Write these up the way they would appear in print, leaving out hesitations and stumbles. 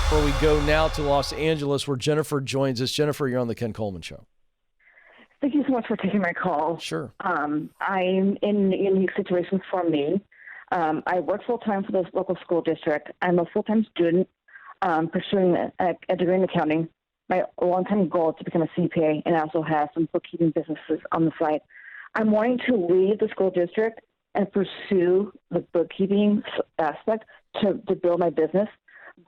Where we go now to Los Angeles, where Jennifer joins us. Jennifer, you're on the Ken Coleman Show. Thank you so much for taking my call. Sure. I'm in a unique situation for me. I work full-time for this local school district. I'm a full-time student pursuing a degree in accounting. My long-time goal is to become a CPA, and I also have some bookkeeping businesses on the side. I'm wanting to leave the school district and pursue the bookkeeping aspect to build my business.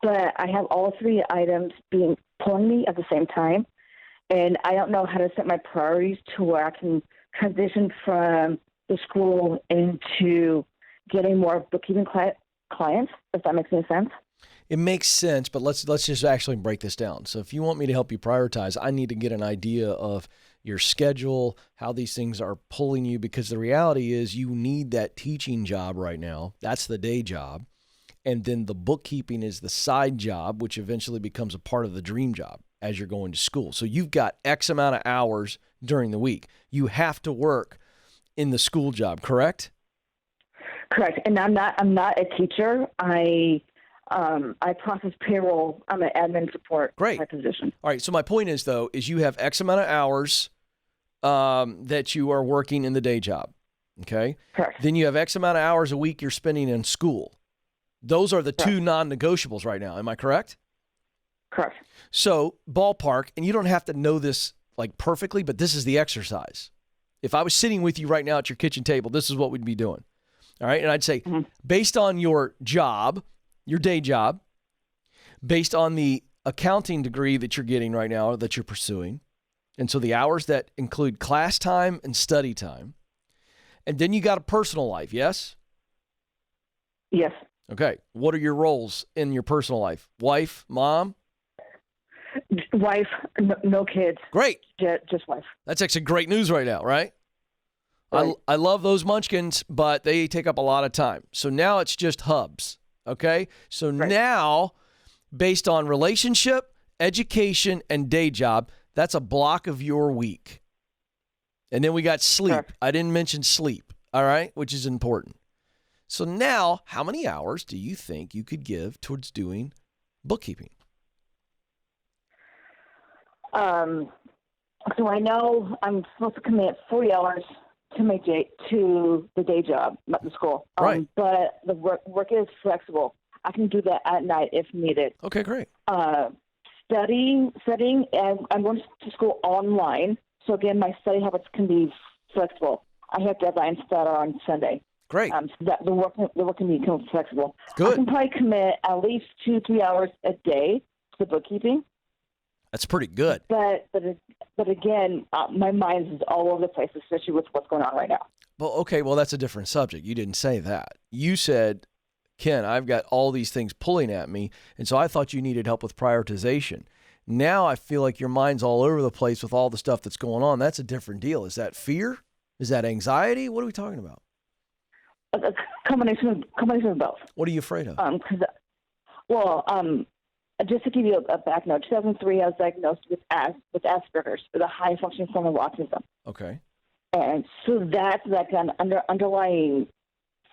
But I have all three items pulling me at the same time, and I don't know how to set my priorities to where I can transition from the school into getting more bookkeeping clients, if that makes any sense. It makes sense, but let's just actually break this down. So if you want me to help you prioritize, I need to get an idea of your schedule, how these things are pulling you, because the reality is you need that teaching job right now. That's the day job. And then the bookkeeping is the side job, which eventually becomes a part of the dream job as you're going to school. So you've got X amount of hours during the week. You have to work in the school job, correct? Correct. And I'm not a teacher. I process payroll. I'm an admin support type position. All right. So my point is, though, is you have X amount of hours that you are working in the day job. Okay. Correct. Then you have X amount of hours a week you're spending in school. Those are the two non-negotiables right now. Am I correct? Correct. So ballpark, and you don't have to know this like perfectly, but this is the exercise. If I was sitting with you right now at your kitchen table, this is what we'd be doing. All right. And I'd say, based on your job, your day job, based on the accounting degree that you're getting right now, that you're pursuing, and so the hours that include class time and study time, and then you got a personal life, yes? Yes. Okay. What are your roles in your personal life? Wife, mom? Wife, no kids. Great. Just wife. That's actually great news right now, right? Right. I love those munchkins, but they take up a lot of time. So now it's just hubs, okay? So now, based on relationship, education, and day job, that's a block of your week. And then we got sleep. Correct. I didn't mention sleep, all right, which is important. So now, how many hours do you think you could give towards doing bookkeeping? So I know I'm supposed to commit 40 hours to the day job, not the school. Right. But the work is flexible. I can do that at night if needed. Okay, great. Studying, and I'm going to school online. So again, my study habits can be flexible. I have deadlines that are on Sunday. Great. So that the work can be flexible. Good. I can probably commit at least 2-3 hours a day to bookkeeping. That's pretty good. But again, my mind is all over the place, especially with what's going on right now. Well, okay, that's a different subject. You didn't say that. You said, Ken, I've got all these things pulling at me, and so I thought you needed help with prioritization. Now I feel like your mind's all over the place with all the stuff that's going on. That's a different deal. Is that fear? Is that anxiety? What are we talking about? A combination of both. What are you afraid of? Just to give you a back note, 2003, I was diagnosed with Asperger's, with a high-functioning form of autism. Okay. And so that's that kind of underlying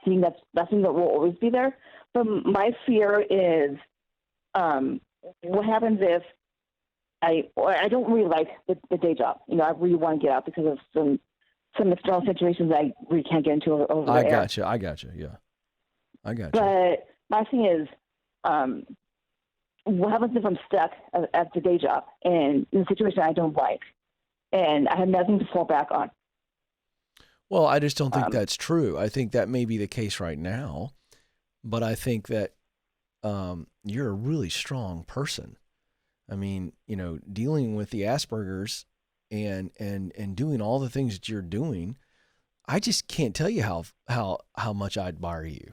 thing that will always be there. But my fear is, what happens if I don't really like the day job? I really want to get out because of some external situations I really can't get into over there. I got you. Yeah. I got you. But my thing is, what happens if I'm stuck at the day job and in a situation I don't like and I have nothing to fall back on? Well, I just don't think that's true. I think that may be the case right now, but I think that you're a really strong person. I mean, dealing with the Asperger's and doing all the things that you're doing, I just can't tell you how much I admire you.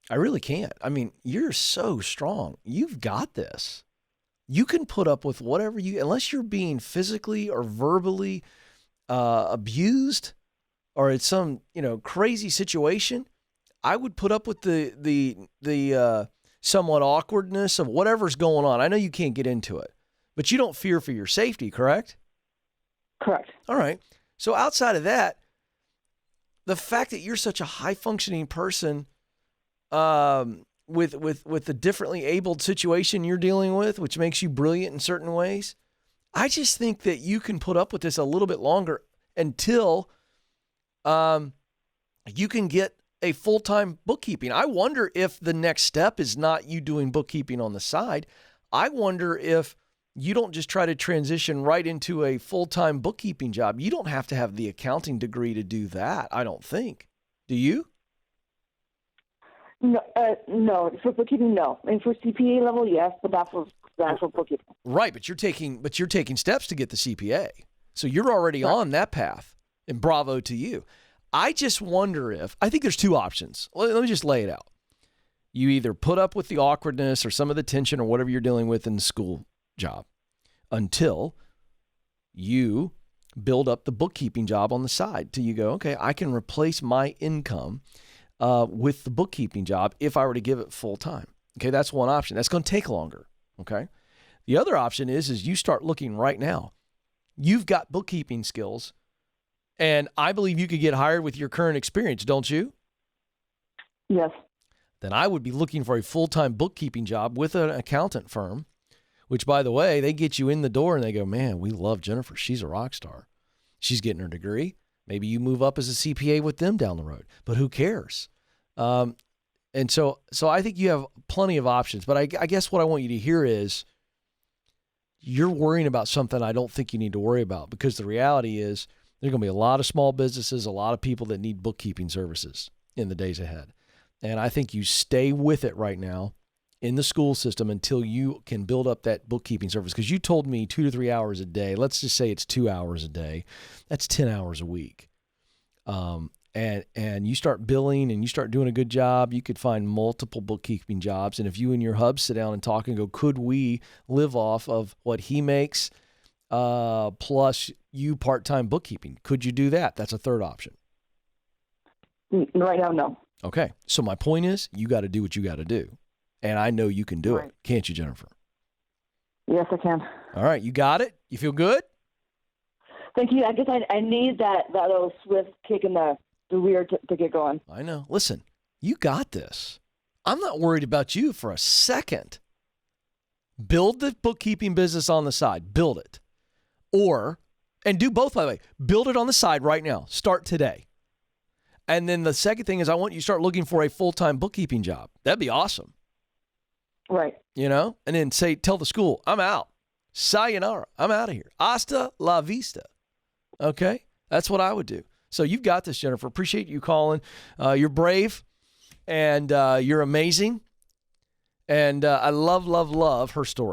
I really can't. I mean, you're so strong. You've got this. You can put up with whatever unless you're being physically or verbally abused or it's some, crazy situation, I would put up with the somewhat awkwardness of whatever's going on. I know you can't get into it, but you don't fear for your safety, correct? Correct. All right. So outside of that, the fact that you're such a high functioning person, with the differently abled situation you're dealing with, which makes you brilliant in certain ways, I just think that you can put up with this a little bit longer until you can get a full-time bookkeeping. I wonder if the next step is not you doing bookkeeping on the side. I wonder if you don't just try to transition right into a full-time bookkeeping job. You don't have to have the accounting degree to do that, I don't think. Do you? No. For bookkeeping, no. And for CPA level, yes, but not for bookkeeping. Right, but you're taking steps to get the CPA. So you're already on that path, and bravo to you. I just wonder I think there's two options. Let me just lay it out. You either put up with the awkwardness or some of the tension or whatever you're dealing with in the school job until you build up the bookkeeping job on the side till you go, okay, I can replace my income with the bookkeeping job if I were to give it full time. Okay, that's one option. That's going to take longer. Okay. The other option is you start looking right now. You've got bookkeeping skills, and I believe you could get hired with your current experience, don't you? Yes. Then I would be looking for a full-time bookkeeping job with an accountant firm, which, by the way, they get you in the door and they go, man, we love Jennifer. She's a rock star. She's getting her degree. Maybe you move up as a CPA with them down the road, but who cares? And so I think you have plenty of options, but I guess what I want you to hear is you're worrying about something I don't think you need to worry about, because the reality is there's going to be a lot of small businesses, a lot of people that need bookkeeping services in the days ahead. And I think you stay with it right now in the school system until you can build up that bookkeeping service. Because you told me 2 to 3 hours a day. Let's just say it's 2 hours a day. That's 10 hours a week. And you start billing and you start doing a good job, you could find multiple bookkeeping jobs. And if you and your hub sit down and talk and go, could we live off of what he makes plus you part-time bookkeeping? Could you do that? That's a third option. Right now, no. Okay. So my point is, you got to do what you got to do. And I know you can do it. Can't you, Jennifer? Yes, I can. All right. You got it? You feel good? Thank you. I guess I need that little swift kick in the rear to get going. I know. Listen, you got this. I'm not worried about you for a second. Build the bookkeeping business on the side. Build it. And do both, by the way. Build it on the side right now. Start today. And then the second thing is I want you to start looking for a full-time bookkeeping job. That'd be awesome. Right. You know? And then tell the school, I'm out. Sayonara. I'm out of here. Hasta la vista. Okay? That's what I would do. So you've got this, Jennifer. Appreciate you calling. You're brave, and you're amazing. And I love her story.